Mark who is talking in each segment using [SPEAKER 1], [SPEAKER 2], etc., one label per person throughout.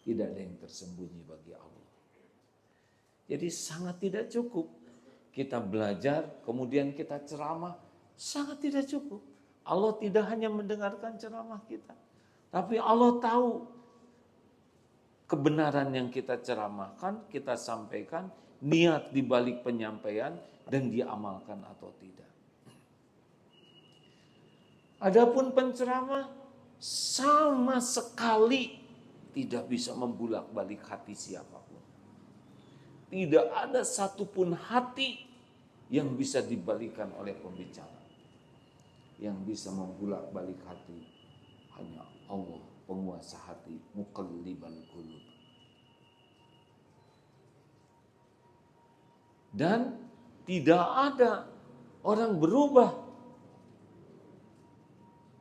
[SPEAKER 1] Tidak ada yang tersembunyi bagi Allah. Jadi sangat tidak cukup kita belajar, kemudian kita ceramah, sangat tidak cukup. Allah tidak hanya mendengarkan ceramah kita, tapi Allah tahu kebenaran yang kita ceramahkan, kita sampaikan, niat di balik penyampaian, dan diamalkan atau tidak. Adapun penceramah sama sekali tidak bisa membulak-balik hati siapapun. Tidak ada satupun hati yang bisa dibalikan oleh pembicara. Yang bisa membulak-balik hati hanya Allah, penguasa hati, muqallibal qulub. Dan tidak ada orang berubah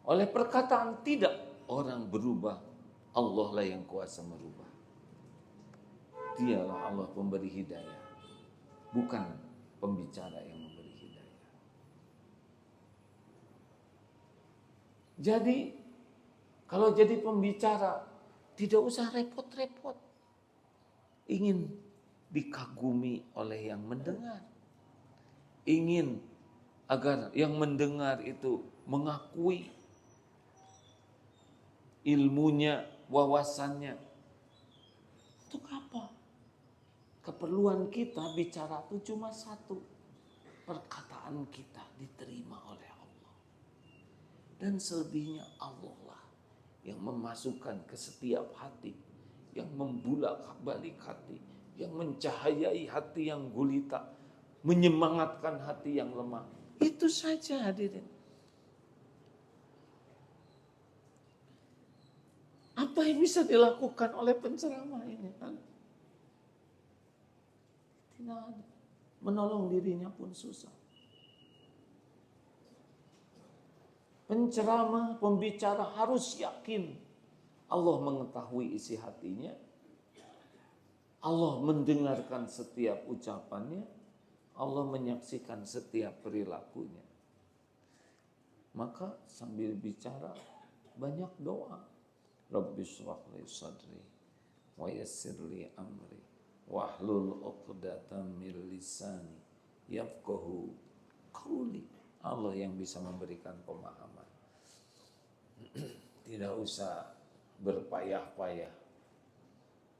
[SPEAKER 1] oleh perkataan, tidak orang berubah. Allah lah yang kuasa merubah. Dialah Allah pemberi hidayah, bukan pembicara yang memberi hidayah. Jadi kalau jadi pembicara tidak usah repot-repot. Ingin dikagumi oleh yang mendengar. Ingin agar yang mendengar itu mengakui ilmunya, wawasannya. Untuk apa? Keperluan kita bicara itu cuma satu. Perkataan kita diterima oleh Allah. Dan selebihnya Allah lah yang memasukkan ke setiap hati, yang membulak-balik hati, yang mencahayai hati yang gulita, menyemangatkan hati yang lemah. Itu saja hadirin. Apa yang bisa dilakukan oleh penceramah ini? Tidak ada. Menolong dirinya pun susah. Penceramah, pembicara harus yakin Allah mengetahui isi hatinya. Allah mendengarkan setiap ucapannya. Allah menyaksikan setiap perilakunya. Maka sambil bicara banyak doa. Rabbi shrah li sadri wa yassir li amri wahlul 'uqdatam min lisani yafqahu qawli. Allah yang bisa memberikan pemahaman. Tidak usah berpayah-payah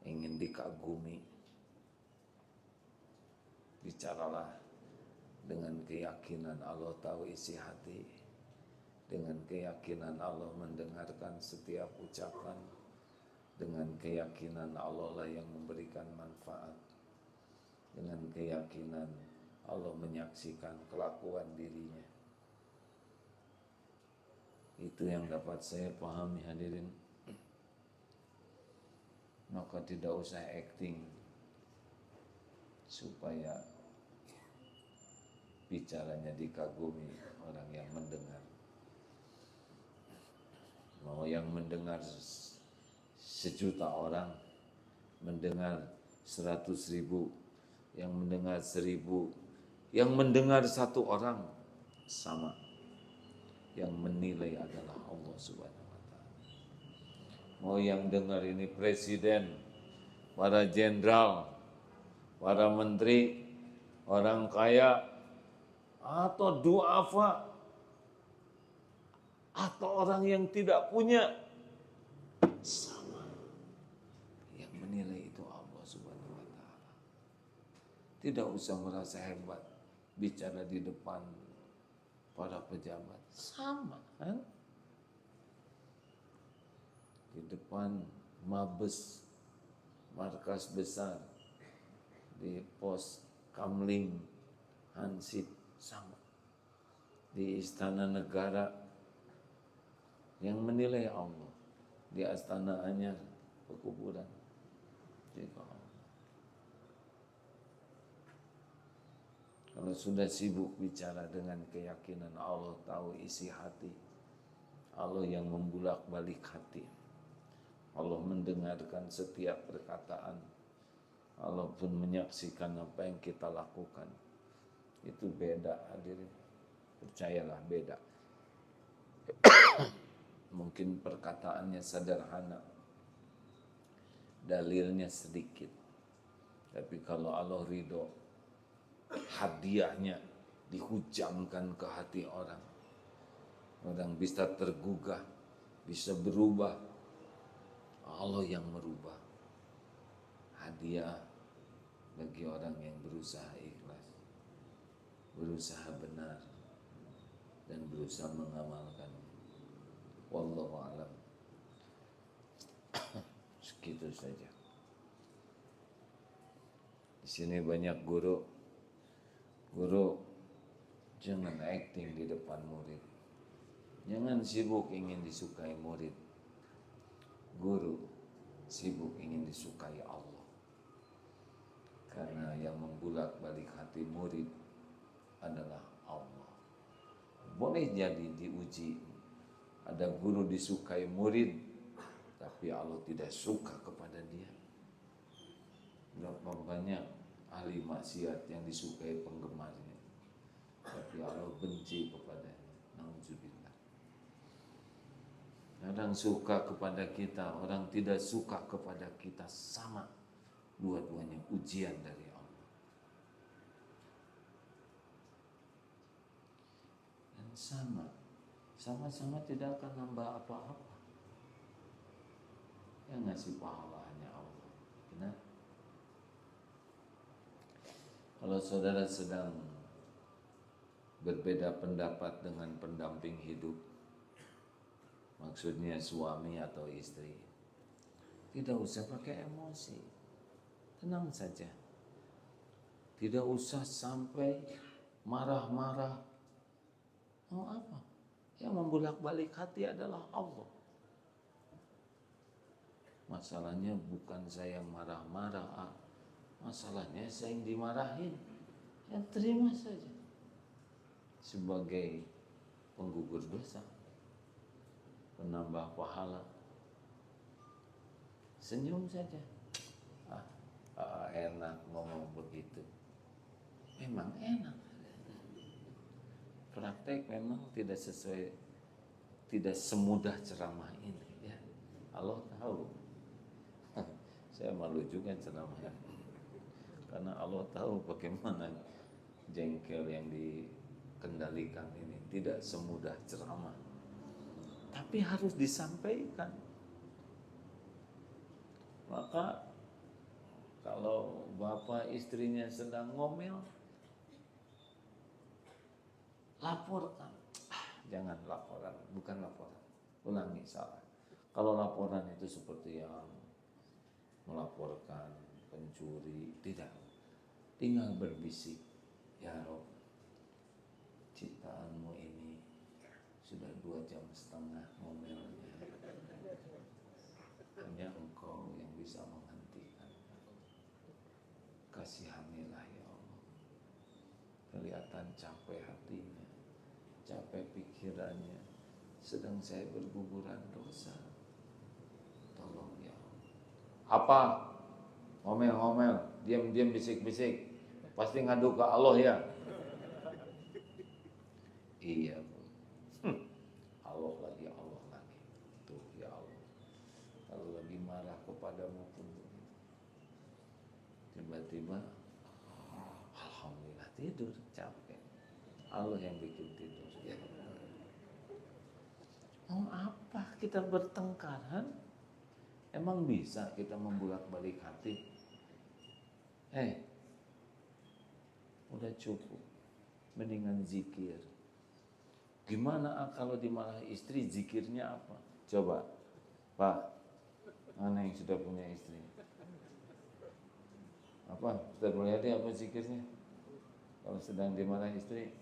[SPEAKER 1] ingin dikagumi. Bicaralah dengan keyakinan Allah tahu isi hati, dengan keyakinan Allah mendengarkan setiap ucapan, dengan keyakinan Allah lah yang memberikan manfaat, dengan keyakinan Allah menyaksikan kelakuan dirinya. Itu yang dapat saya pahami hadirin. Maka tidak usah acting supaya bicaranya dikagumi orang yang mendengar. Mau yang mendengar 1.000.000 orang, mendengar 100.000, yang mendengar 1.000, yang mendengar 1 orang, sama. Yang menilai adalah Allah Subhanahu wa Ta'ala. Mau yang dengar ini presiden, para jenderal, para menteri, orang kaya, atau duafa, atau orang yang tidak punya, sama. Yang menilai itu Allah Subhanahu wa Ta'ala. Tidak usah merasa hebat bicara di depan para pejabat, sama kan? Di depan Mabes, markas besar, di pos Kamling, Hansip, sama. Di istana negara, yang menilai Allah. Di Astana Anyar, pekuburan, juga Allah. Kalau sudah sibuk bicara dengan keyakinan Allah tahu isi hati, Allah yang membulak-balik hati, Allah mendengarkan setiap perkataan, Allah pun menyaksikan apa yang kita lakukan. Itu beda hadirin, percayalah beda. Mungkin perkataannya sederhana, dalilnya sedikit. Tapi kalau Allah ridho, hadiahnya dihujamkan ke hati orang. Orang bisa tergugah, bisa berubah. Allah yang merubah. Hadiah bagi orang yang berusaha ikhlas, berusaha benar, dan berusaha mengamalkan. Wallahu a'lam. Segitu saja. Di sini banyak guru jangan acting di depan murid. Jangan sibuk ingin disukai murid. Guru sibuk ingin disukai Allah. Karena yang membulak-balik hati murid adalah Allah. Boleh jadi diuji. Ada guru disukai murid, tapi Allah tidak suka kepada dia. Berapa banyak ahli maksiat yang disukai penggemarnya, tapi Allah benci kepadanya. Nauzubillah. Orang suka kepada kita, orang tidak suka kepada kita, sama. Dua-duanya ujian dari Allah. Dan sama-sama tidak akan nambah apa-apa. Yang ngasih pahala hanya Allah. Benar? Kalau saudara sedang berbeda pendapat dengan pendamping hidup, maksudnya suami atau istri, tidak usah pakai emosi, tenang saja. Tidak usah sampai marah-marah. Mau apa? Yang membulak-balik hati adalah Allah. Masalahnya bukan saya yang marah-marah, masalahnya saya yang dimarahin. Ya terima saja sebagai penggugur dosa, penambah pahala. Senyum saja. Enak ngomong begitu. Memang enak. Praktek memang tidak sesuai, tidak semudah ceramah ini. Ya, Allah tahu. Saya malu juga ceramah, karena Allah tahu bagaimana jengkel yang dikendalikan ini tidak semudah ceramah. Tapi harus disampaikan. Maka kalau bapak istrinya sedang ngomel, laporkan. Jangan laporan, bukan laporan. Ulangi, salah. Kalau laporan itu seperti yang melaporkan pencuri, tidak. Tinggal berbisik, ya Rob, ciptaanmu ini sudah 2,5 jam ngomelnya. Hanya Engkau yang bisa menghentikan. Kasihanilah ya Allah. Kelihatan capek hatinya, capek pikirannya, sedang saya berguguran dosa. Tolong ya Allah. Apa? Ngomel-ngomel, diam-diam, bisik-bisik. Pasti ngadu ke Allah ya? Iya Bu. Allah lagi. Tuh ya Allah. Kalau lagi marah kepadamu pun tiba-tiba alhamdulillah tidur, capek. Allah yang bikin tidur ya. Mau apa kita bertengkaran? Emang bisa kita membulak-balik hati? Udah cukup. Mendingan zikir. Gimana kalau dimarahi istri, zikirnya apa? Coba, Pak, mana yang sudah punya istri? Apa? Ustaz Mulyadi apa zikirnya? Kalau sedang dimarahi istri,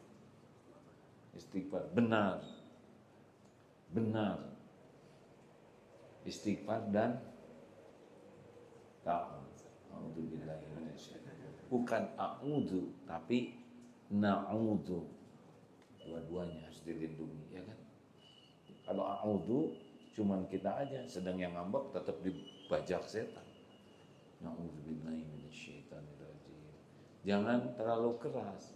[SPEAKER 1] istighfar. Benar. Istighfar dan a'udzubillahi minasyaitonir. Bukan a'udzu, tapi na'udzu. Dua-duanya harus dilindungi, ya kan? Kalau a'udzu cuman kita aja, sedang yang ngambek tetap dibajak setan. Na'udzubillahi minasyaitonir rajim. Jangan terlalu keras.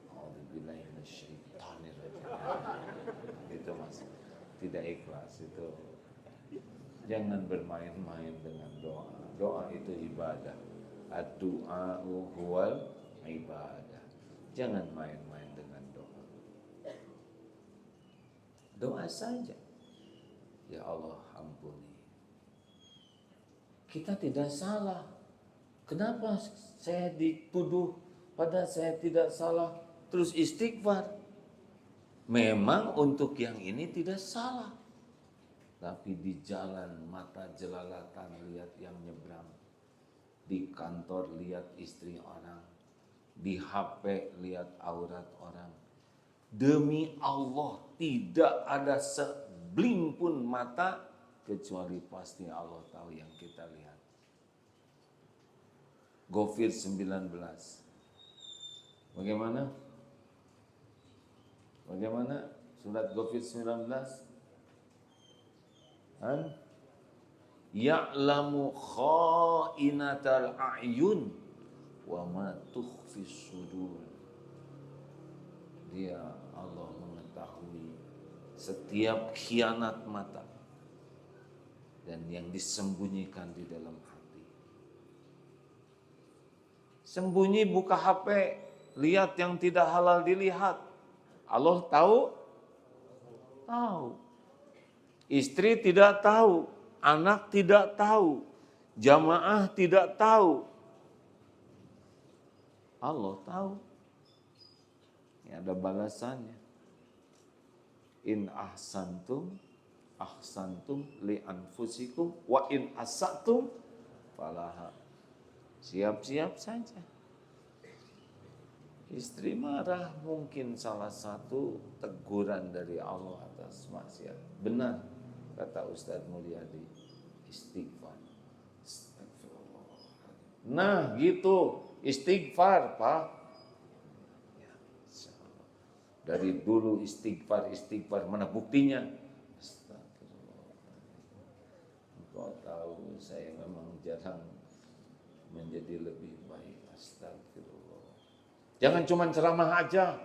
[SPEAKER 1] A'udzubillahi minasyaitonir rajim. Itu Mas, tidak ikhlas itu. Jangan bermain-main dengan doa. Doa itu ibadah. Ad-du'a huwal ibadah. Jangan main-main dengan doa. Doa saja. Ya Allah, ampuni. Kita tidak salah. Kenapa saya dituduh padahal saya tidak salah? Terus istighfar. Memang untuk yang ini tidak salah. Tapi di jalan mata jelalatan lihat yang nyebrang. Di kantor lihat istri orang. Di HP lihat aurat orang. Demi Allah tidak ada sebling pun mata kecuali pasti Allah tahu yang kita lihat. Ghafir 19. Bagaimana? Surat Ghafir 19? Ya'lamu kha'inatal a'yun wa ma tukhfis sudur. Dia Allah mengetahui setiap khianat mata dan yang disembunyikan di dalam hati. Sembunyi buka HP, lihat yang tidak halal dilihat. Allah tahu? Tahu. Istri tidak tahu, anak tidak tahu, jamaah tidak tahu. Allah tahu. Ini ada balasannya. In ahsantum li anfusikum wa in asatum falaha. Siap-siap saja. Istri marah mungkin salah satu teguran dari Allah atas maksiat. Benar kata Ustaz Mulyadi, istighfar. Nah gitu, istighfar Pak. Ya, dari dulu istighfar, mana buktinya? Astagfirullah. Engkau tahu saya memang jarang menjadi lebih baik. Astagfirullah. Jangan cuma ceramah aja.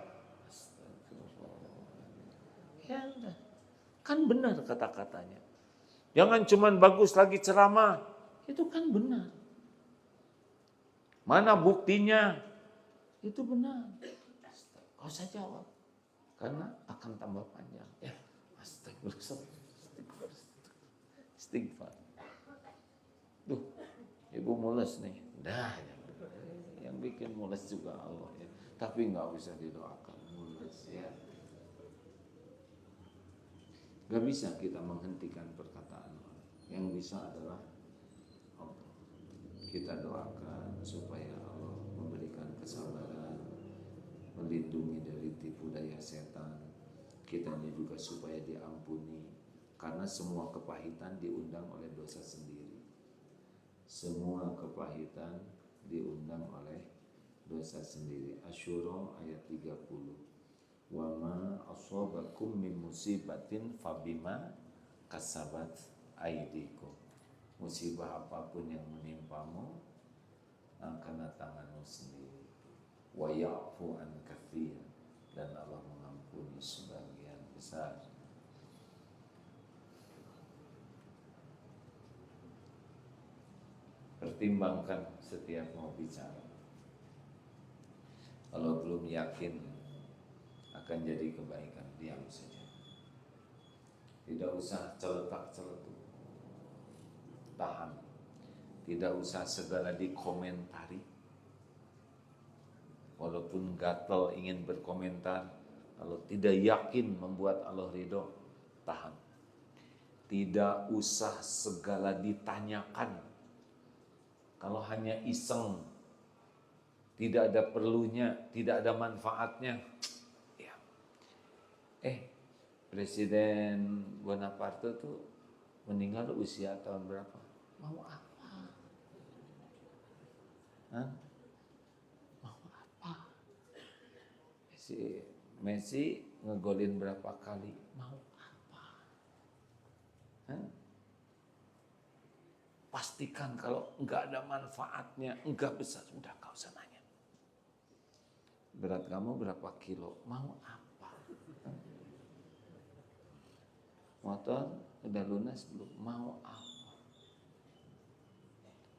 [SPEAKER 1] Ya udah. Kan benar kata-katanya. Jangan cuma bagus lagi ceramah. Itu kan benar. Mana buktinya? Itu benar. Kau usah jawab. Karena akan tambah panjang. Ya, istighfar. Duh, ibu mules nih. Dah, yang bikin mules juga Allah ya. Tapi nggak bisa didoakan mules ya. Gak bisa kita menghentikan perkataan orang. Yang bisa adalah Allah. Kita doakan supaya Allah memberikan kesabaran, melindungi dari tipu daya setan. Kitanya juga supaya diampuni. Karena semua kepahitan diundang oleh dosa sendiri. Semua kepahitan diundang oleh dosa sendiri. Asyura ayat 30. Wa ma asabakum min musibatin fabima kasabat aydikum. Musibah apapun yang menimpamu karena tanganmu sendiri. Wa ya'fu an katsir, dan Allah mengampuni sebagian besar. Pertimbangkan setiap mau bicara. Kalau belum yakin akan jadi kebaikan, diam saja. Tidak usah celetak-celetuk. Tahan. Tidak usah segala dikomentari. Walaupun gatal ingin berkomentar, kalau tidak yakin membuat Allah ridho, tahan. Tidak usah segala ditanyakan. Kalau hanya iseng, tidak ada perlunya, tidak ada manfaatnya. Ya. Presiden Bonaparte tuh meninggal usia tahun berapa? Mau apa? Mau apa? Messi ngegolin berapa kali? Mau apa? Pastikan kalau enggak ada manfaatnya, enggak besar, udah gak usah nanya. Berat kamu berapa kilo? Mau apa? Motor udah lunas belum? Mau apa?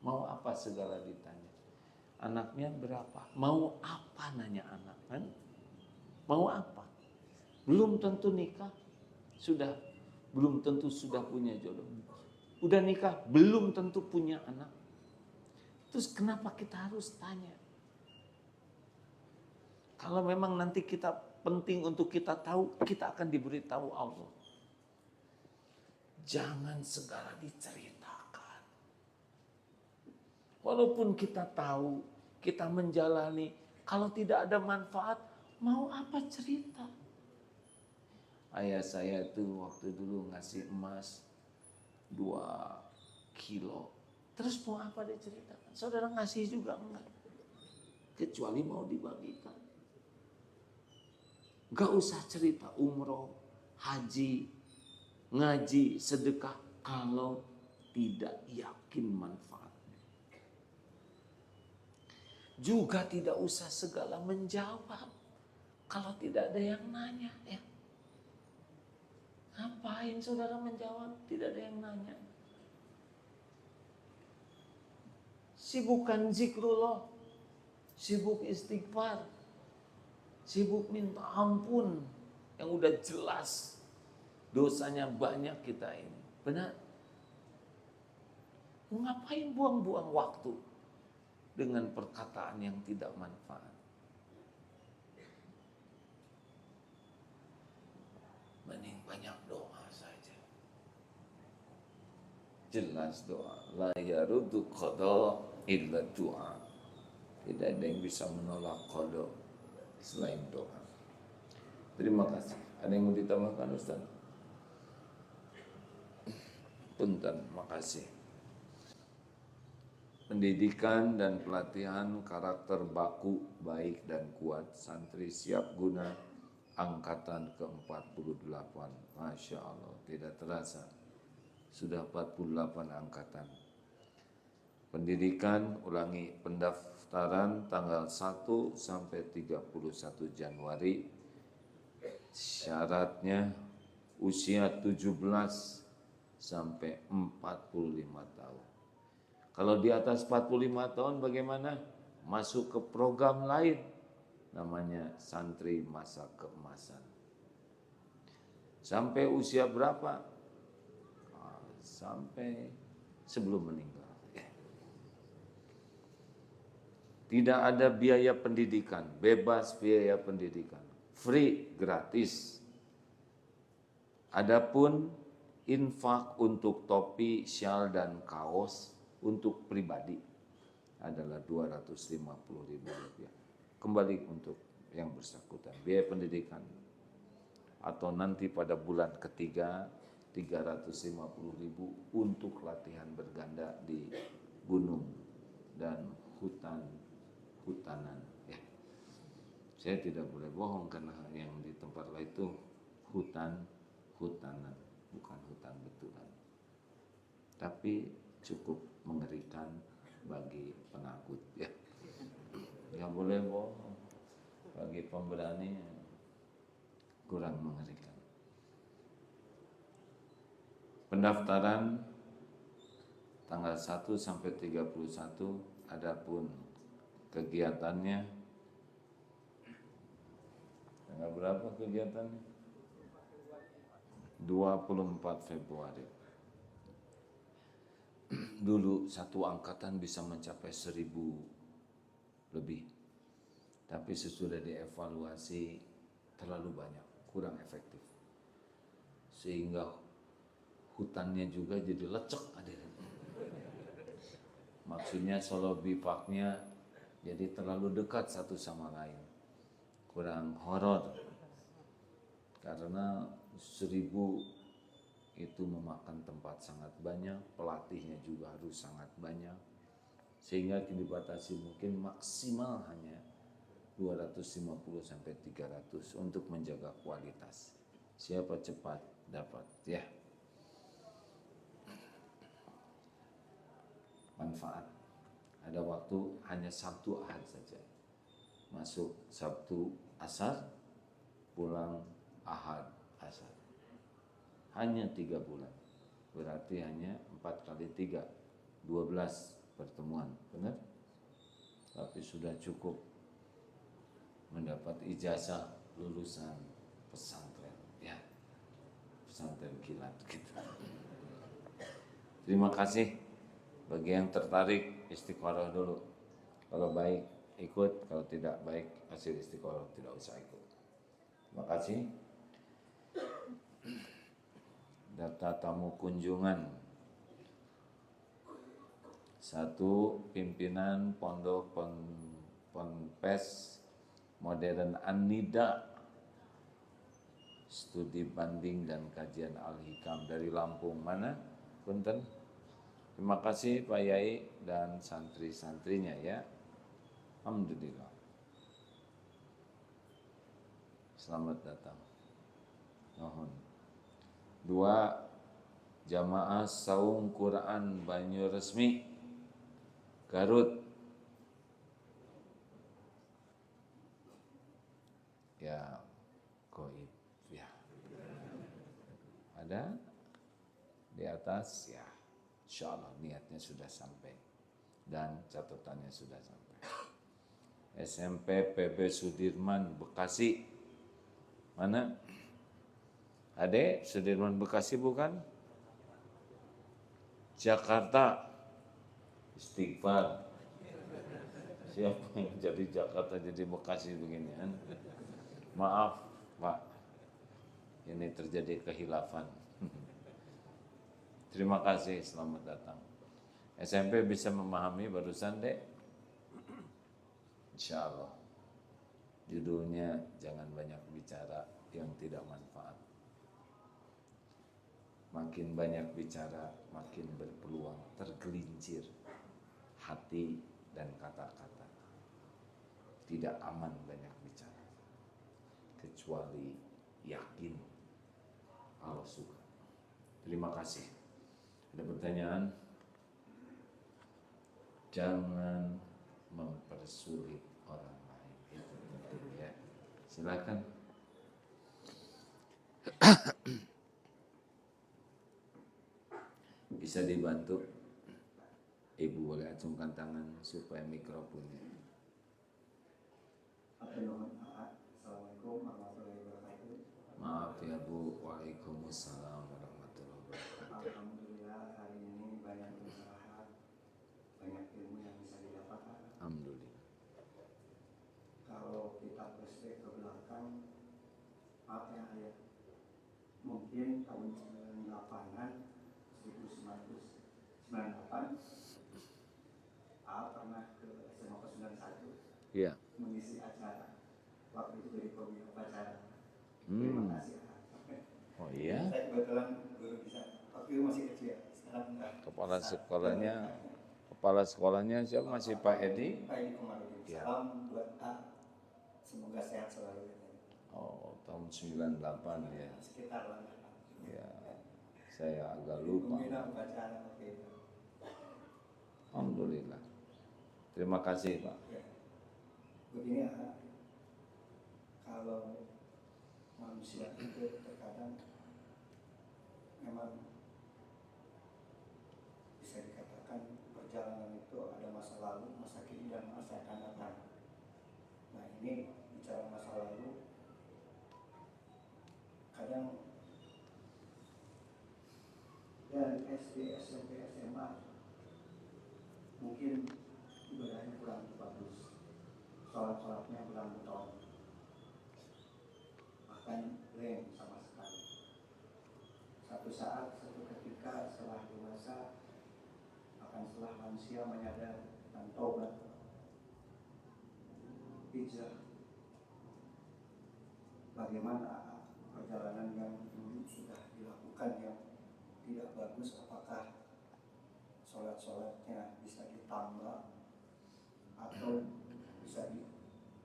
[SPEAKER 1] Mau apa segala ditanya. Anaknya berapa? Mau apa nanya anak kan? Mau apa? Belum tentu nikah, sudah belum tentu sudah punya jodoh. Udah nikah, belum tentu punya anak. Terus kenapa kita harus tanya? Kalau memang nanti kita penting untuk kita tahu, kita akan diberitahu Allah. Jangan segala diceritakan. Walaupun kita tahu, kita menjalani, kalau tidak ada manfaat, mau apa cerita? Ayah saya tuh waktu dulu ngasih emas 2 kilo. Terus mau apa dia ceritakan? Saudara ngasih juga enggak. Kecuali mau dibagikan. Gak usah cerita umroh, haji, ngaji, sedekah kalau tidak yakin manfaatnya. Juga tidak usah segala menjawab kalau tidak ada yang nanya ya. Ngapain saudara menjawab? Tidak ada yang nanya. Sibukkan zikrullah, sibuk istighfar, sibuk minta ampun yang udah jelas dosanya banyak kita ini. Benar? Ngapain buang-buang waktu dengan perkataan yang tidak manfaat? Mending banyak doa saja. Jelas doa. La yaruddu qada illa doa. Tidak ada yang bisa menolak qada selain doa. Terima kasih. Ada yang mau ditambahkan Ustaz? Punten, makasih. Pendidikan dan pelatihan karakter baku baik dan kuat, santri siap guna angkatan ke-48. Masya Allah, tidak terasa sudah 48 angkatan. Pendidikan, ulangi, pendaftaran tanggal 1 sampai 31 Januari. Syaratnya usia 17 sampai 45 tahun. Kalau di atas 45 tahun bagaimana? Masuk ke program lain, namanya santri masa keemasan. Sampai usia berapa? Sampai sebelum meninggal. Tidak ada biaya pendidikan, bebas biaya pendidikan, free, gratis. Adapun infak untuk topi, syal dan kaos untuk pribadi adalah Rp250.000. Kembali untuk yang bersangkutan, biaya pendidikan atau nanti pada bulan ketiga Rp350.000 untuk latihan berganda di gunung dan hutanan ya. Saya tidak boleh bohong karena yang di tempat lain itu hutanan, bukan hutan betulan. Tapi cukup mengerikan bagi penakut ya. Nggak boleh bohong. Bagi pemberani kurang mengerikan. Pendaftaran tanggal 1 sampai 31, adapun kegiatannya tanggal berapa kegiatannya? 24 Februari. Dulu satu angkatan bisa mencapai 1.000 lebih. Tapi sesudah dievaluasi terlalu banyak, kurang efektif. Sehingga hutannya juga jadi lecek hadirin. Maksudnya solo bivaknya jadi terlalu dekat satu sama lain. Kurang horor. Karena 1.000 itu memakan tempat sangat banyak, pelatihnya juga harus sangat banyak. Sehingga dibatasi mungkin maksimal hanya 250 sampai 300 untuk menjaga kualitas. Siapa cepat dapat ya. Manfaat. Ada waktu hanya Sabtu Ahad saja. Masuk Sabtu Asar, pulang Ahad Asar. Hanya 3 bulan. Berarti hanya 4 kali 3, 12 pertemuan, benar? Tapi sudah cukup mendapat ijazah lulusan pesantren, ya, pesantren kilat gitu. Terima kasih bagi yang tertarik istiqoroh dulu. Kalau baik ikut, kalau tidak baik hasil istiqoroh tidak usah ikut. Terima kasih. Data tamu kunjungan. 1. Pimpinan Pondok Ponpes Modern An-Nida, studi banding dan kajian Al-Hikam dari Lampung. Mana? Punten. Terima kasih Pak Yai dan santri-santrinya ya. Alhamdulillah. Selamat datang. Mohon. 2. Jamaah Saung Quran Banyuresmi Garut. Ya, goib ya. Ada di atas ya. Insyaallah niatnya sudah sampai dan catatannya sudah sampai. SMP PB Sudirman Bekasi. Mana? Ade, Sudirman Bekasi bukan? Jakarta. Istighfar. Siapa yang jadi Jakarta jadi Bekasi beginian? Maaf, Pak. Ini terjadi kehilafan. Terima kasih, selamat datang. SMP bisa memahami barusan, Dek? Insya Allah. Judulnya jangan banyak bicara yang tidak manfaat. Makin banyak bicara, makin berpeluang tergelincir hati dan kata-kata. Tidak aman banyak bicara, kecuali yakin Allah suka. Terima kasih. Ada pertanyaan? Jangan mempersulit orang lain. Itu penting ya. Silakan. Bisa dibantu? Ibu boleh acungkan tangan supaya mikrofonnya.
[SPEAKER 2] Assalamualaikum warahmatullahi wabarakatuh.
[SPEAKER 1] Maaf ya Bu. Waalaikumsalam warahmatullahi wabarakatuh.
[SPEAKER 2] Alhamdulillah hari ini banyak pencerahan, banyak ilmu yang bisa didapatkan.
[SPEAKER 1] Alhamdulillah.
[SPEAKER 2] Kalau kita flashback ke belakang, maaf ya ayah, mungkin tahun 98-an, 1998, pernah ke SMA 91 mengisi acara. Waktu itu jadi pemimpin upacara. Terima kasih.
[SPEAKER 1] Oh iya?
[SPEAKER 2] Saya kebetulan belum bisa. Waktu itu masih kecil. Sekarang enggak.
[SPEAKER 1] Kepala sekolahnya siapa? Masih Pak Edi?
[SPEAKER 2] Pak Edi Komarudin.
[SPEAKER 1] Ya.
[SPEAKER 2] Salam buat A. Semoga sehat selalu.
[SPEAKER 1] Oh, tahun 98 ya.
[SPEAKER 2] Sekitar lah.
[SPEAKER 1] Ya. Saya agak lupa.
[SPEAKER 2] Pembina upacara waktu itu.
[SPEAKER 1] Alhamdulillah. Terima kasih Pak.
[SPEAKER 2] Ya. Begini kalau manusia itu terkadang memang bisa dikatakan perjalanan itu ada masa lalu, masa kini, dan masa akan datang. Nah ini bicara masa lalu, kadang dari SD, SMP, SMA mungkin ibadahnya kurang bagus, sholat-sholatnya kurang betul, bahkan lem sama sekali. Satu saat, satu ketika setelah dewasa, akan setelah manusia menyadar dan taubat, hijrah, bagaimana perjalanan yang dulu sudah dilakukan yang tidak bagus, apakah sholat-sholatnya bisa ditambah atau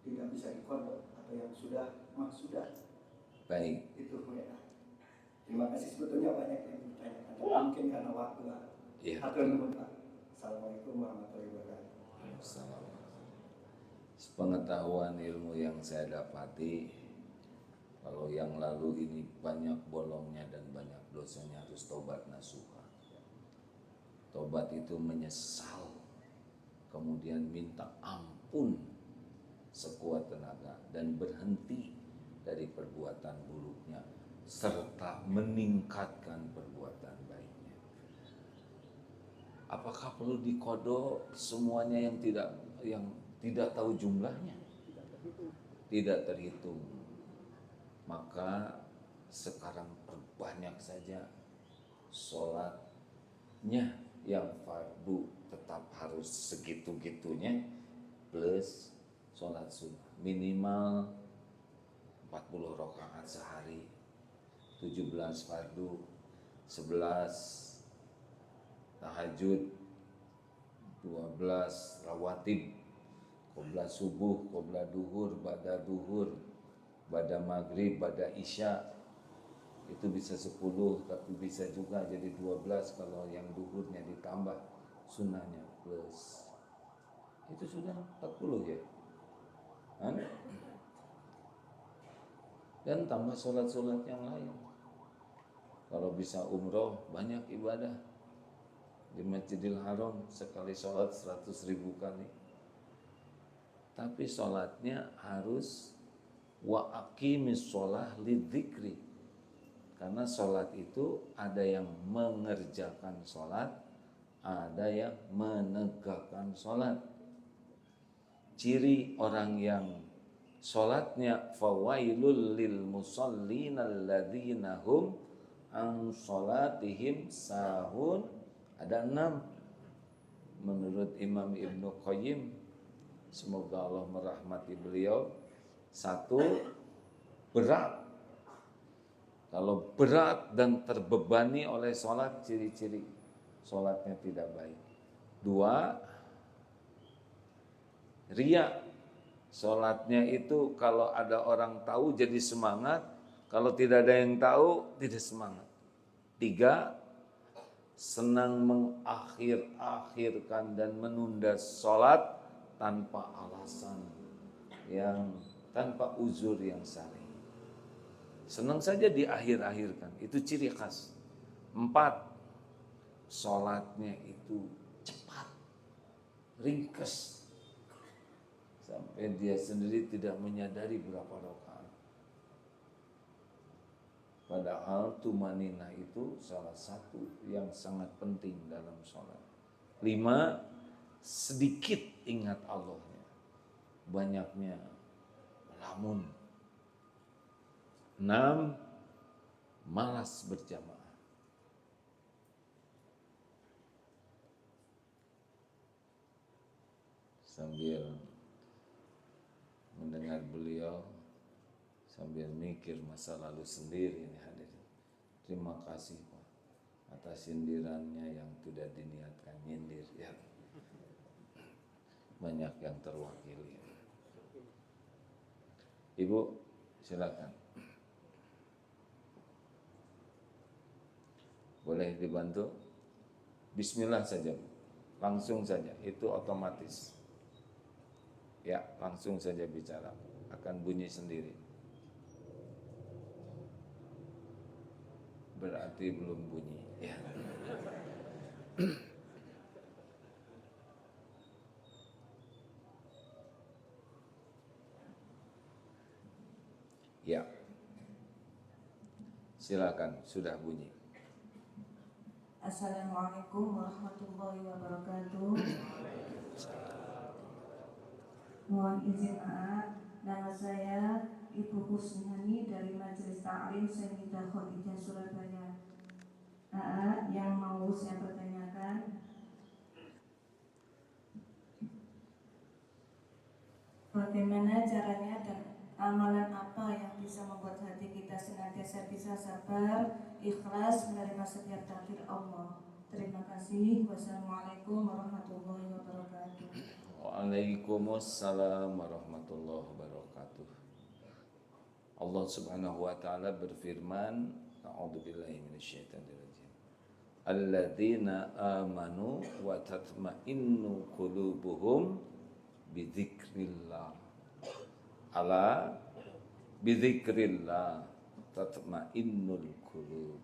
[SPEAKER 2] tidak bisa dikodok, atau yang sudah sudah.
[SPEAKER 1] Baik.
[SPEAKER 2] Itu ya. Terima kasih, sebetulnya banyak yang ditanyakan, tapi mungkin karena waktu lah.
[SPEAKER 1] Ya.
[SPEAKER 2] Assalamualaikum warahmatullahi wabarakatuh.
[SPEAKER 1] Sepengetahuan ilmu yang saya dapati, kalau yang lalu ini banyak bolongnya dan banyak dosanya, harus tobat nasuha. Tobat itu menyesal kemudian minta ampun sekuat tenaga dan berhenti dari perbuatan buruknya serta meningkatkan perbuatan baiknya. Apakah perlu dikodok semuanya yang tidak tahu jumlahnya? Tidak terhitung. Maka sekarang perbanyak saja sholatnya yang fardu tetap harus segitu-gitunya plus sholat sunnah minimal 40 rakaat sehari, 17 fardu, 11 tahajud, 12 rawatib, qobla subuh, qobla duhur, ba'da duhur, ba'da maghrib, ba'da isya. Itu bisa 10, tapi bisa juga jadi 12 kalau yang duhurnya ditambah sunnahnya plus. Itu sudah 40 ya. Dan tambah sholat-sholat yang lain. Kalau bisa umroh, banyak ibadah. Di Masjidil Haram sekali sholat 100.000 kali. Tapi sholatnya harus wa aqimis sholah lidzikri. Karena sholat itu ada yang mengerjakan sholat, ada yang menegakkan sholat. Ciri orang yang sholatnya fawailul lil musallin alladzina hum an sholatihim sahun, ada 6 menurut Imam Ibnu Qayyim, semoga Allah merahmati beliau. 1, berat. Kalau berat dan terbebani oleh sholat, ciri-ciri sholatnya tidak baik. 2, riya. Sholatnya itu kalau ada orang tahu jadi semangat, kalau tidak ada yang tahu tidak semangat. 3, senang mengakhir-akhirkan dan menunda sholat tanpa alasan tanpa uzur yang syar'i. Senang saja diakhir-akhirkan, itu ciri khas. 4, sholatnya itu cepat, ringkas, sampai dia sendiri tidak menyadari berapa rakaat. Padahal tumanina itu salah satu yang sangat penting dalam sholat. 5, sedikit ingat Allahnya, banyaknya melamun. 6, malas berjamaah. Sambil mendengar beliau, sambil mikir masa lalu sendiri ini hadirin. Terima kasih Pak atas sindirannya yang tidak diniatkan nyindir ya. Banyak yang terwakili. Ibu silakan. Boleh dibantu? Bismillah saja, langsung saja, itu otomatis. Ya, langsung saja bicara, akan bunyi sendiri. Berarti belum bunyi. Ya. Ya. Silakan, sudah bunyi.
[SPEAKER 3] Assalamualaikum warahmatullahi wabarakatuh. Mohon izin nama saya Ibu Husnihani dari Majelis Ta'lim Sayyidah Khadijah Surabaya. Yang mau saya pertanyakan, bagaimana caranya dan amalan apa yang bisa membuat hati kita senantiasa bisa sabar, ikhlas menerima setiap takdir Allah. Terima kasih. Wassalamualaikum warahmatullahi wabarakatuh.
[SPEAKER 1] Waalaikumsalam warahmatullahi wabarakatuh. Allah Subhanahu wa taala berfirman, a'udzubillahi minasyaitonirrajim. Alladzina amanu wa tatma'innu qulubuhum bidzikrillah. Ala bidzikrillah tatma'innul qulub.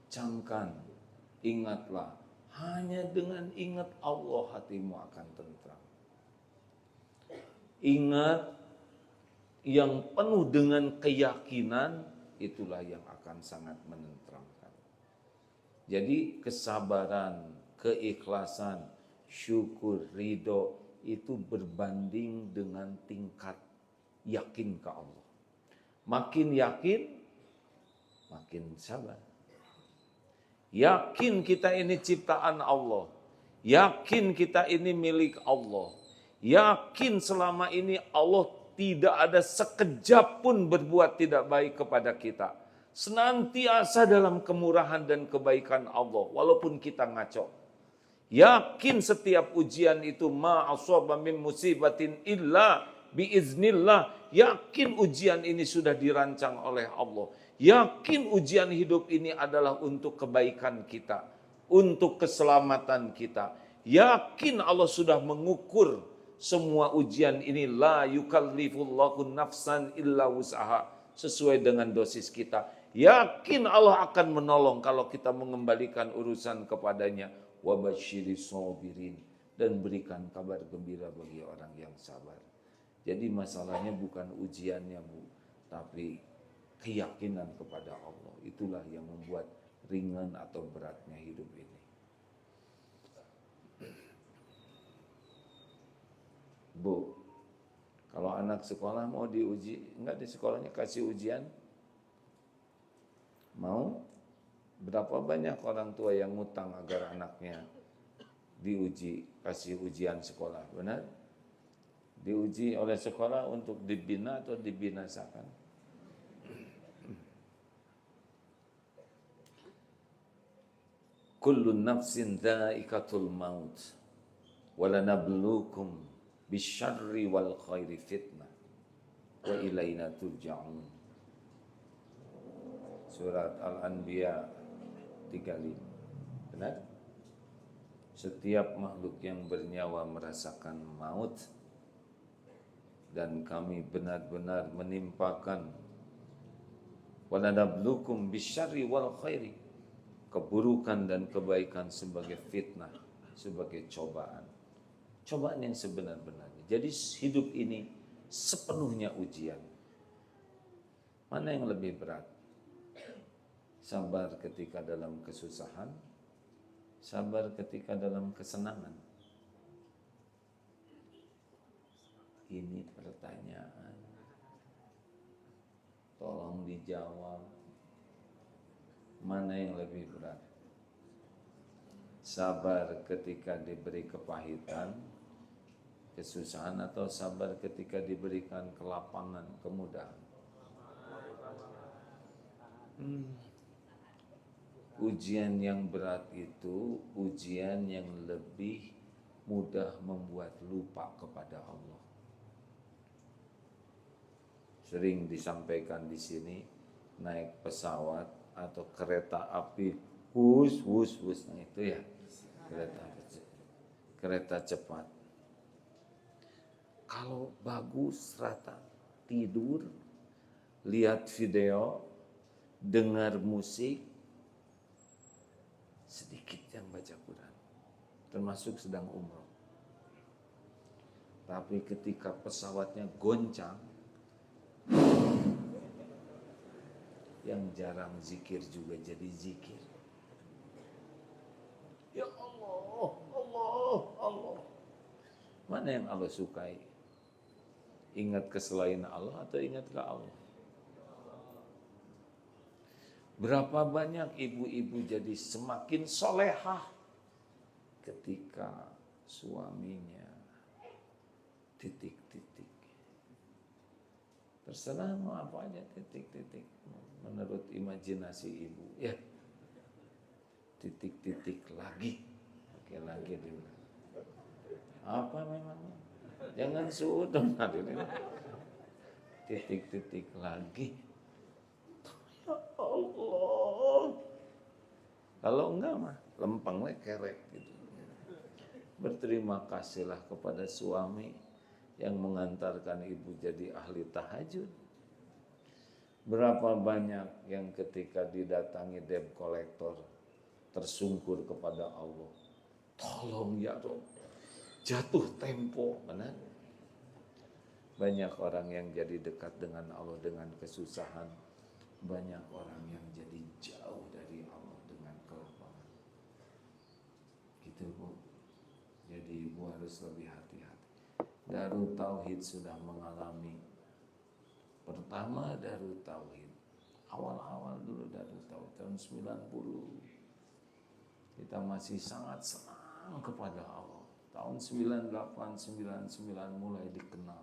[SPEAKER 1] Camkan, ingatlah, Hanya dengan ingat Allah hatimu akan tentram. Ingat yang penuh dengan keyakinan, itulah yang akan sangat menenteramkan. Jadi kesabaran, keikhlasan, syukur, ridho itu berbanding dengan tingkat yakin ke Allah. Makin yakin, makin sabar. Yakin kita ini ciptaan Allah. Yakin kita ini milik Allah. Yakin selama ini Allah tidak ada sekejap pun berbuat tidak baik kepada kita. Senantiasa dalam kemurahan dan kebaikan Allah, walaupun kita ngaco. Yakin setiap ujian itu ma asaba min musibatin illa biiznillah. Yakin ujian ini sudah dirancang oleh Allah. Yakin ujian hidup ini adalah untuk kebaikan kita, untuk keselamatan kita. Yakin Allah sudah mengukur semua ujian ini, la yukallifullahu nafsan illa wus'aha, sesuai dengan dosis kita. Yakin Allah akan menolong kalau kita mengembalikan urusan kepadanya. Wa basyiris sabirin, dan berikan kabar gembira bagi orang yang sabar. Jadi masalahnya bukan ujiannya, Bu, tapi keyakinan kepada Allah. Itulah yang membuat ringan atau beratnya hidup ini. Bu, kalau anak sekolah mau diuji, enggak di sekolahnya kasih ujian? Mau? Berapa banyak orang tua yang ngutang agar anaknya diuji, kasih ujian sekolah, benar? Diuji oleh sekolah untuk dibina atau dibinasakan? Kullu nafsin dha'iqatul maut wa lanabluukum bisyarri wal khairi fitnah wa ilaina turja'un. Surat Al-Anbiya 35. Benar? Setiap makhluk yang bernyawa merasakan maut, dan kami benar-benar menimpakan walanablukum bisyarri wal khairi, keburukan dan kebaikan sebagai fitnah, sebagai cobaan. Cobaan yang sebenar-benarnya. Jadi hidup ini sepenuhnya ujian. Mana yang lebih berat? Sabar ketika dalam kesusahan, sabar ketika dalam kesenangan. Ini pertanyaan. Tolong dijawab. Mana yang lebih berat? Sabar ketika diberi kepahitan, kesusahan, atau sabar ketika diberikan kelapangan, kemudahan? Ujian yang berat itu ujian yang lebih mudah membuat lupa kepada Allah. Sering disampaikan di sini, naik pesawat atau kereta api, hus, nah itu ya, kereta cepat. Kalau bagus rata, tidur, lihat video, dengar musik, sedikit yang baca Quran, termasuk sedang umroh. Tapi ketika pesawatnya goncang, yang jarang zikir juga jadi zikir. Ya Allah, Allah, Allah. Mana yang Allah sukai? Ingat ke selain Allah atau ingat ke Allah? Berapa banyak ibu-ibu jadi semakin solehah ketika suaminya titik-titik. Terserah mau apa aja titik-titik. Menurut imajinasi ibu, ya titik-titik lagi. Oke, lagi dulu. Apa memangnya? Jangan suudon hadirin. Titik-titik lagi. Ya Allah. Kalau enggak mah lempeng we kerek gitu. Berterima kasihlah kepada suami yang mengantarkan ibu jadi ahli tahajud. Berapa banyak yang ketika didatangi debt collector tersungkur kepada Allah. Tolong ya Rob, jatuh tempo, benar? Banyak orang yang jadi dekat dengan Allah dengan kesusahan. Banyak orang yang jadi jauh dari Allah dengan kelapangan. Gitu Bu. Jadi Ibu harus lebih hati-hati. Darut Tauhid sudah mengalami. Pertama Darut Tauhid. Awal-awal dulu Darut Tauhid tahun 90. Kita masih sangat senang kepada Allah. Tahun 98, 99 mulai dikenal.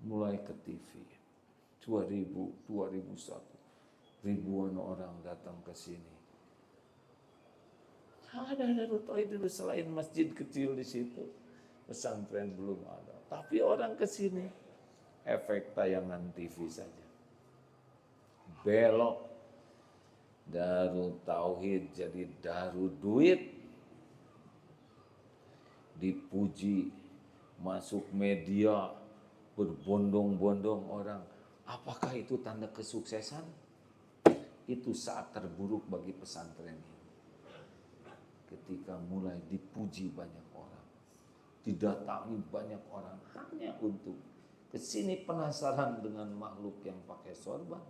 [SPEAKER 1] Mulai ke TV. 2000, 2001. Ribuan orang datang ke sini. Ada Darut Tauhid dulu selain masjid kecil di situ. Pesantren belum ada. Tapi orang ke sini. Efek tayangan TV saja. Belok. Darut Tauhid jadi Darut Duit. Dipuji, masuk media, berbondong-bondong orang. Apakah itu tanda kesuksesan? Itu saat terburuk bagi pesantren ini. Ketika mulai dipuji banyak orang, didatangi banyak orang hanya untuk kesini penasaran dengan makhluk yang pakai sorban.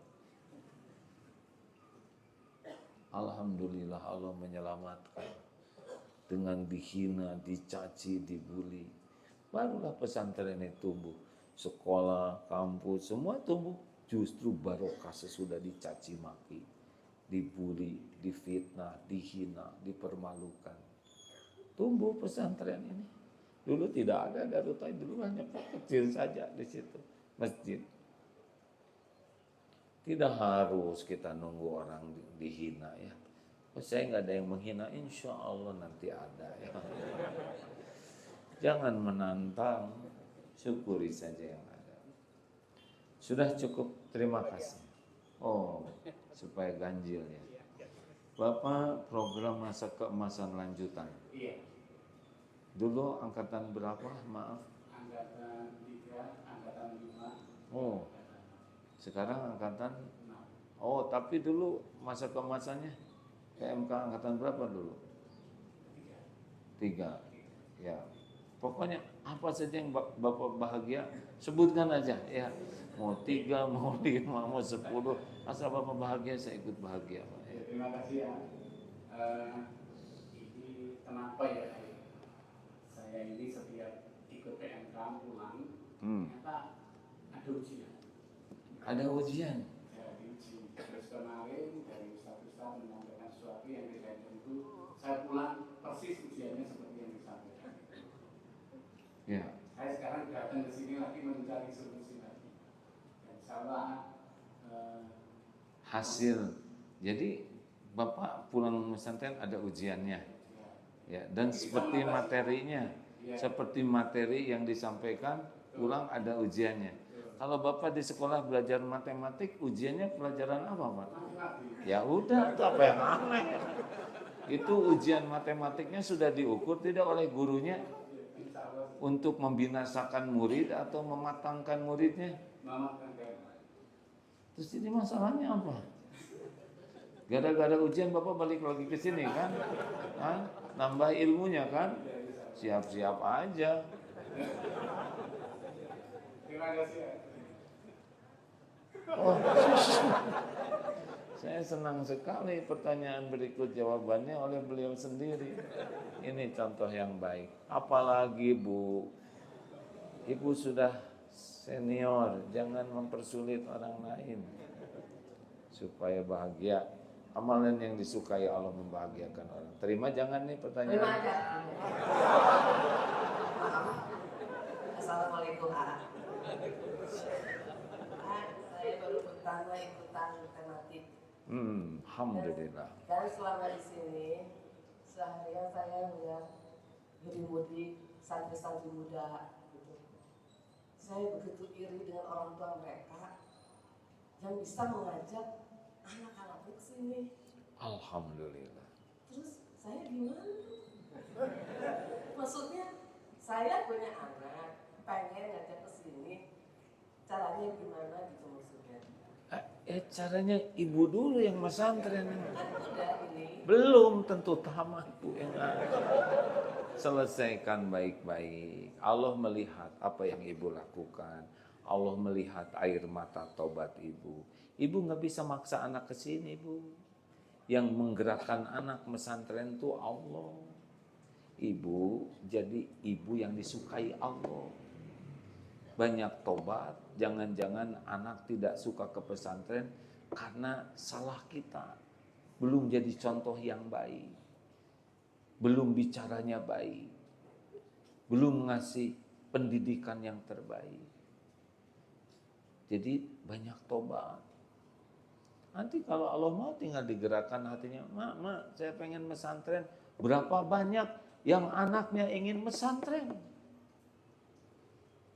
[SPEAKER 1] Alhamdulillah Allah menyelamatkan. Dengan dihina, dicaci, dibully, barulah pesantren ini tumbuh. Sekolah, kampus, semua tumbuh. Justru barokah sesudah dicaci maki, dibully, difitnah, dihina, dipermalukan. Tumbuh pesantren ini. Dulu tidak ada Darut Tauhid, dulu hanya kecil saja di situ, masjid. Tidak harus kita nunggu orang dihina ya. Saya nggak ada yang menghina, insya Allah nanti ada ya. Jangan menantang, syukuri saja yang ada. Sudah cukup, terima kasih. Oh, supaya ganjil ya. Bapak program masa keemasan lanjutan.
[SPEAKER 4] Iya.
[SPEAKER 1] Dulu angkatan berapa? Maaf.
[SPEAKER 4] Angkatan 3, angkatan 5.
[SPEAKER 1] Oh, sekarang angkatan. Oh, tapi dulu masa keemasannya PMK angkatan berapa dulu? 3. Ya. Pokoknya apa saja yang Bapak bahagia, sebutkan aja ya. Mau 3, mau 5, mau 10, asal Bapak bahagia saya ikut bahagia.
[SPEAKER 4] Ya, terima kasih ya. Ini kenapa ya? Saya ini setiap ikut PMK pulang, ternyata ada ujian.
[SPEAKER 1] Ada ujian.
[SPEAKER 4] Ya, diuji. Terus kemarin dari Ustaz-Ustaz menyampaikan sesuatu yang tidak tentu, saya pulang persis ujiannya seperti yang disampaikan.
[SPEAKER 1] Ya.
[SPEAKER 4] Saya sekarang datang ke sini lagi mencari solusi lagi. Dan salah
[SPEAKER 1] Hasil. Jadi Bapak pulang pesantren ada ujiannya. Ya, dan seperti materinya, seperti materi yang disampaikan, pulang ada ujiannya. Kalau Bapak di sekolah belajar matematik, ujiannya pelajaran apa, Pak? Ya udah, itu apa yang aneh? Itu ujian matematiknya sudah diukur tidak oleh gurunya untuk membinasakan murid atau mematangkan muridnya. Terus ini masalahnya apa? Gara-gara ujian Bapak balik lagi ke sini kan? Hah? Nambah ilmunya kan? Siap-siap aja.
[SPEAKER 4] Terima kasih.
[SPEAKER 1] Oh, saya senang sekali pertanyaan berikut jawabannya oleh beliau sendiri. Ini contoh yang baik. Apalagi Bu, Ibu sudah senior, jangan mempersulit orang lain supaya bahagia. Amalan yang disukai Allah membahagiakan orang. Terima jangan nih pertanyaan.
[SPEAKER 5] Terima aja. Assalamualaikum. Saya baru pertama ikutan tematik.
[SPEAKER 1] Alhamdulillah.
[SPEAKER 5] Dan selama di sini seharian saya melihat murid-murid santri-santri muda gitu. Saya begitu iri dengan orang tua mereka yang bisa mengajak anak-anaknya ke sini.
[SPEAKER 1] Alhamdulillah.
[SPEAKER 5] Terus saya gimana? Maksudnya saya punya anak, pengen ngajak ke sini, caranya gimana gitu maksudnya?
[SPEAKER 1] Caranya ibu dulu yang mesantren.
[SPEAKER 5] Kan udah ini.
[SPEAKER 1] Belum tentu tamat Bu. Selesaikan baik-baik. Allah melihat apa yang ibu lakukan. Allah melihat air mata tobat ibu. Ibu nggak bisa maksa anak ke sini Bu. Yang menggerakkan anak mesantren itu Allah. Ibu jadi ibu yang disukai Allah. Banyak tobat, jangan-jangan anak tidak suka ke pesantren karena salah kita. Belum jadi contoh yang baik. Belum bicaranya baik. Belum ngasih pendidikan yang terbaik. Jadi banyak tobat. Nanti kalau Allah mau tinggal digerakkan hatinya, Mak, saya pengen mesantren. Berapa banyak yang anaknya ingin mesantren?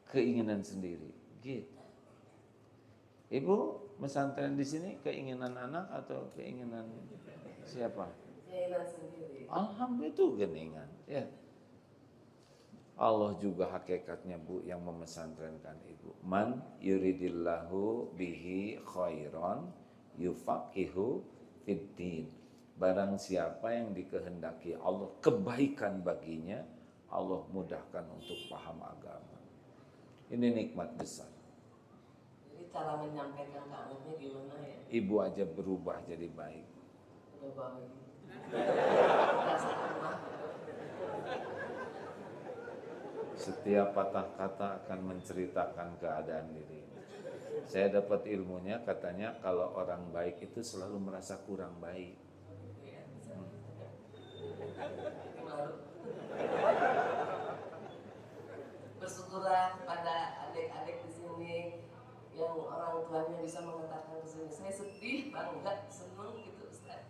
[SPEAKER 1] Keinginan sendiri, gitu. Ibu mesantren di sini keinginan anak atau keinginan siapa?
[SPEAKER 5] Keinginan sendiri.
[SPEAKER 1] Alhamdulillah itu geningan, ya. Allah juga hakikatnya Bu yang memesantrenkan ibu. Man yuridillahu bihi khairan yufaqihu fiddin. Barang siapa yang dikehendaki Allah kebaikan baginya, Allah mudahkan untuk paham agama. Ini nikmat besar.
[SPEAKER 5] Jadi cara menyampaikan ke anaknya gimana ya?
[SPEAKER 1] Ibu aja berubah jadi baik.
[SPEAKER 5] Udah baik. Rasa lemah gitu.
[SPEAKER 1] Setiap patah kata akan menceritakan keadaan diri. Saya dapat ilmunya katanya kalau orang baik itu selalu merasa kurang baik.
[SPEAKER 5] Iya, bisa. Malu. Bersyukurlah kepada adik-adik di sini yang orang tuanya bisa mengatakan ke sini. Saya sedih, bangga, senang gitu Ustaz.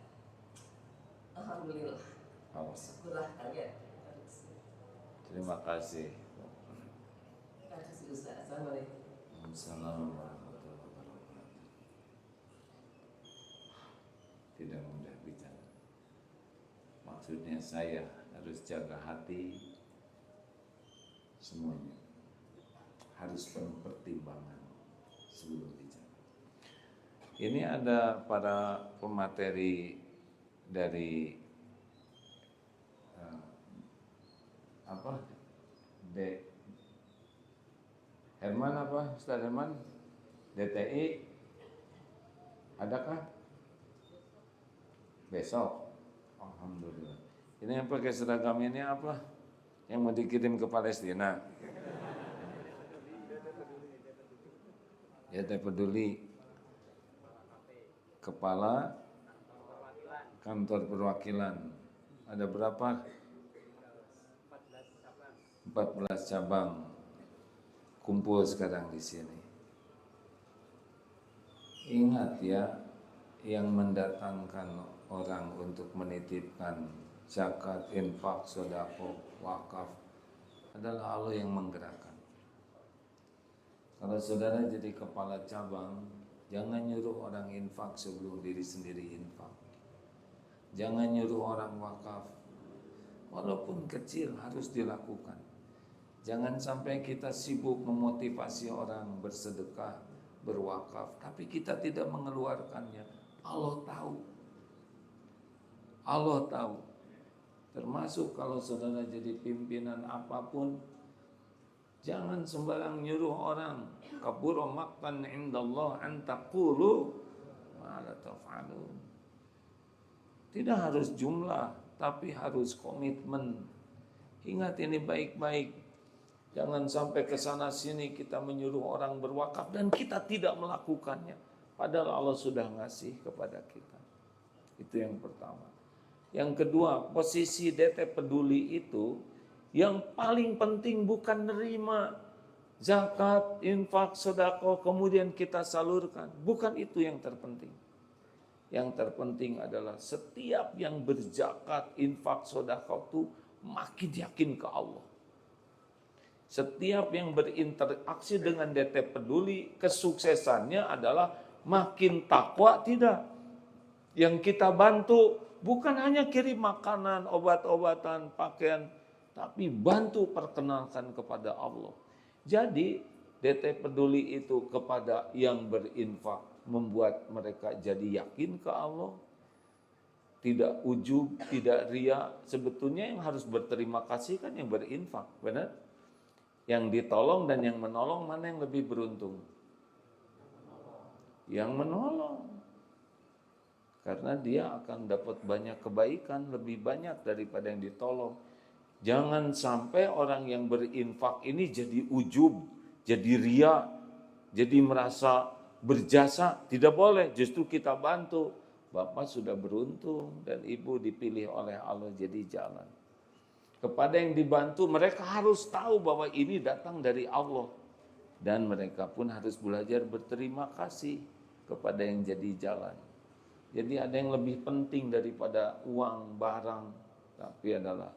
[SPEAKER 5] Alhamdulillah. Syukurlah kalian.
[SPEAKER 1] Terima kasih.
[SPEAKER 5] Terima kasih Ustaz. Assalamualaikum.
[SPEAKER 1] Assalamualaikum warahmatullahi wabarakatuh. Tidak mudah bicara. Maksudnya saya harus jaga hati semuanya. Harus penuh pertimbangan sebelum bicara. Ini ada para pemateri dari Herman apa? Ustaz Herman? DTI adakah? Besok. Alhamdulillah. Ini yang pakai seragam ini apa? Yang mau dikirim ke Palestina. DT Peduli. Kepala Kantor Perwakilan. Ada berapa? 14 cabang kumpul sekarang di sini. Ingat ya, yang mendatangkan orang untuk menitipkan zakat, infak, sedekah, wakaf adalah Allah yang menggerakkan. Kalau saudara jadi kepala cabang, jangan nyuruh orang infak sebelum diri sendiri infak. Jangan nyuruh orang wakaf. Walaupun kecil harus dilakukan. Jangan sampai kita sibuk memotivasi orang bersedekah, berwakaf, tapi kita tidak mengeluarkannya. Allah tahu. Allah tahu. Termasuk kalau saudara jadi pimpinan apapun, jangan sembarang nyuruh orang. Kabura maqtan indallah an taqulu ma la taf'alun. Tidak harus jumlah, tapi harus komitmen. Ingat ini baik-baik. Jangan sampai ke sana sini kita menyuruh orang berwakaf dan kita tidak melakukannya. Padahal Allah sudah ngasih kepada kita. Itu yang pertama. Yang kedua, posisi DT Peduli itu yang paling penting bukan nerima zakat, infak, sedekah kemudian kita salurkan. Bukan itu yang terpenting. Yang terpenting adalah setiap yang berzakat, infak, sedekah itu makin yakin ke Allah. Setiap yang berinteraksi dengan DT Peduli, kesuksesannya adalah makin takwa tidak. Yang kita bantu bukan hanya kirim makanan, obat-obatan, pakaian, tapi bantu perkenalkan kepada Allah. Jadi DT Peduli itu kepada yang berinfak, membuat mereka jadi yakin ke Allah, tidak ujub, tidak ria. Sebetulnya yang harus berterima kasih kan yang berinfak, benar? Yang ditolong dan yang menolong, mana yang lebih beruntung? Yang menolong. Karena dia akan dapat banyak kebaikan, lebih banyak daripada yang ditolong. Jangan sampai orang yang berinfak ini jadi ujub, jadi ria, jadi merasa berjasa. Tidak boleh, justru kita bantu. Bapak sudah beruntung dan ibu dipilih oleh Allah jadi jalan. Kepada yang dibantu, mereka harus tahu bahwa ini datang dari Allah. Dan mereka pun harus belajar berterima kasih kepada yang jadi jalan. Jadi ada yang lebih penting daripada uang, barang, tapi adalah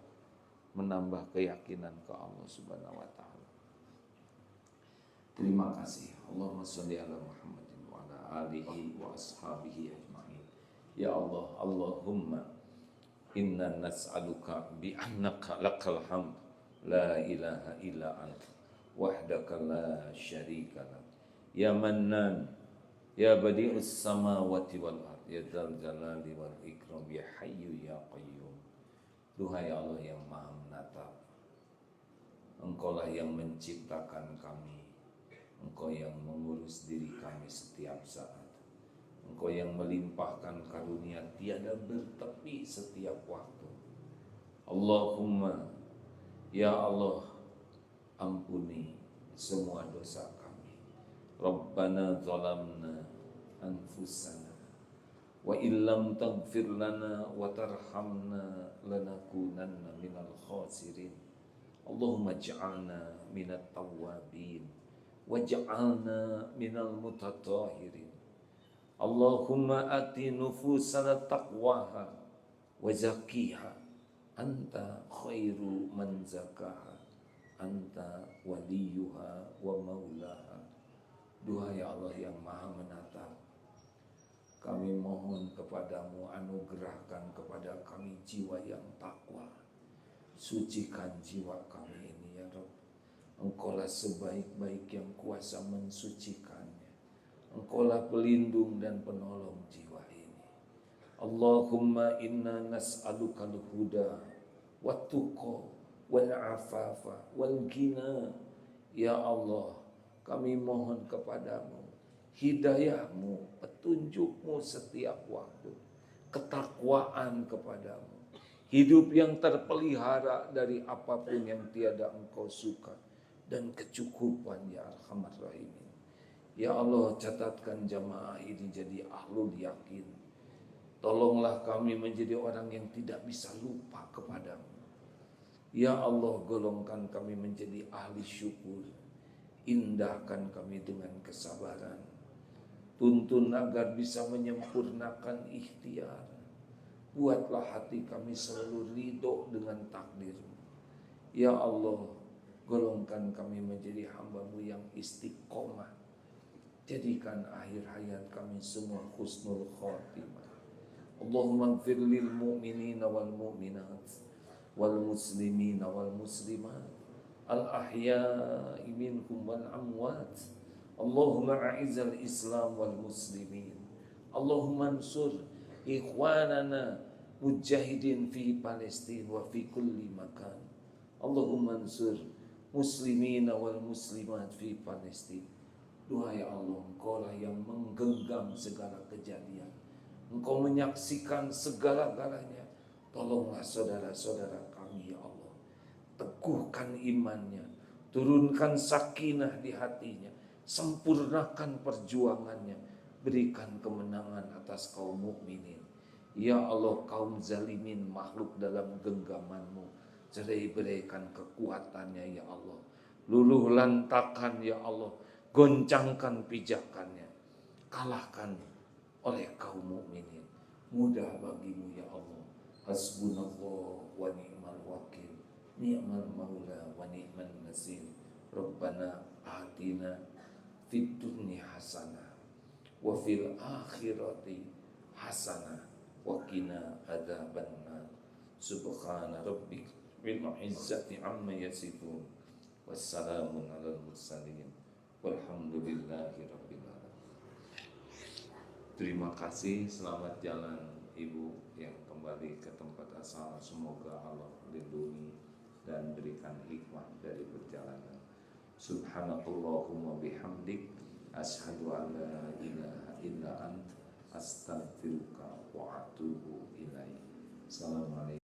[SPEAKER 1] menambah keyakinan ke Allah Subhanahu wa taala. Terima kasih. Allahumma shalli ala Muhammadin wa ala alihi wa ashabihi ajma'in. Ya Allah, Allahumma inna nas'aluka bi annaka lakal hamd la ilaha illa anta wahdaka la syarika lak. Ya Mannan, ya Badi'us samawati wal ard, ya Dzal Jalali wal Ikram, ya Hayyu ya Qayyum. Duhai Allah yang Maha Menatap, Engkaulah yang menciptakan kami, Engkau yang mengurus diri kami setiap saat, Engkau yang melimpahkan karunia tiada bertepi setiap waktu. Allahumma, ya Allah, ampuni semua dosa kami. Rabbana zalamna anfusana wa illam taghfir lana wa tarhamna lanakunanna minal khasirin. Allahumma ij'alna minat tawwabin waj'alna minal mutatahhirin. Allahumma ati nufusana taqwaha wa zakkiha anta khairu man zakaha anta waliyuha wa maulaha. Duhai Allah yang Maha Menatap, kami mohon kepadamu, anugerahkan kepada kami jiwa yang takwa. Sucikan jiwa kami ini ya Rabb. Engkaulah sebaik-baik yang kuasa mensucikannya. Engkaulah pelindung dan penolong jiwa ini. Allahumma inna nas'aluka al-huda wa tuqa wal afafa wal ghina. Ya Allah, kami mohon kepadamu hidayahmu, petunjukmu setiap waktu, ketakwaan kepadamu, hidup yang terpelihara dari apapun yang tiada engkau suka, dan kecukupan ya Arhamar Rahimin. Ya Allah, catatkan jamaah ini jadi ahlul yakin. Tolonglah kami menjadi orang yang tidak bisa lupa kepadamu. Ya Allah, golongkan kami menjadi ahli syukur. Indahkan kami dengan kesabaran. Tuntun agar bisa menyempurnakan ikhtiar. Buatlah hati kami selalu ridho dengan takdir-Mu. Ya Allah, golongkan kami menjadi hamba-Mu yang istiqomah. Jadikan akhir hayat kami semua husnul khotimah. Allahumma ighfir lil mu'minina wal mu'minat wal muslimina wal muslimat al-ahya'i minhum wal amwat. Allahumma a'izzal islam wal muslimin. Allahumma ansur ikhwanana mujahidin fi Palestin wa fi kulli makan. Allahumma ansur muslimina wal muslimat fi Palestin. Duhai Allah, Engkaulah yang menggenggam segala kejadian. Engkau menyaksikan segala-galanya. Tolonglah saudara-saudara kami ya Allah. Teguhkan imannya, turunkan sakinah di hatinya, sempurnakan perjuangannya, berikan kemenangan atas kaum mukminin. Ya Allah, kaum zalimin makhluk dalam genggaman-Mu, cerai-beraikan kekuatannya ya Allah, luluh lantakan ya Allah, goncangkan pijakannya, kalahkan oleh kaum mukminin. Mudah bagimu ya Allah. Hasbunallah wa ni'mal wakil, ni'mal maula wa ni'mal nasir. Rabbana atina fid dunya hasanah wa fil akhirati hasanah wa qina adzabannar. Subhana rabbika bil izzati amma yasifun, wassalamun alal mursalin walhamdulillahi rabbil alamin. Terima kasih, selamat jalan Ibu yang kembali ke tempat asal. Semoga Allah lindungi dan berikan hikmah dari perjalanan. Subhanakallahumma bihamdik, asyhadu an la ilaha illa ant, astaghfiruka wa atubu ilaik. Assalamualaikum.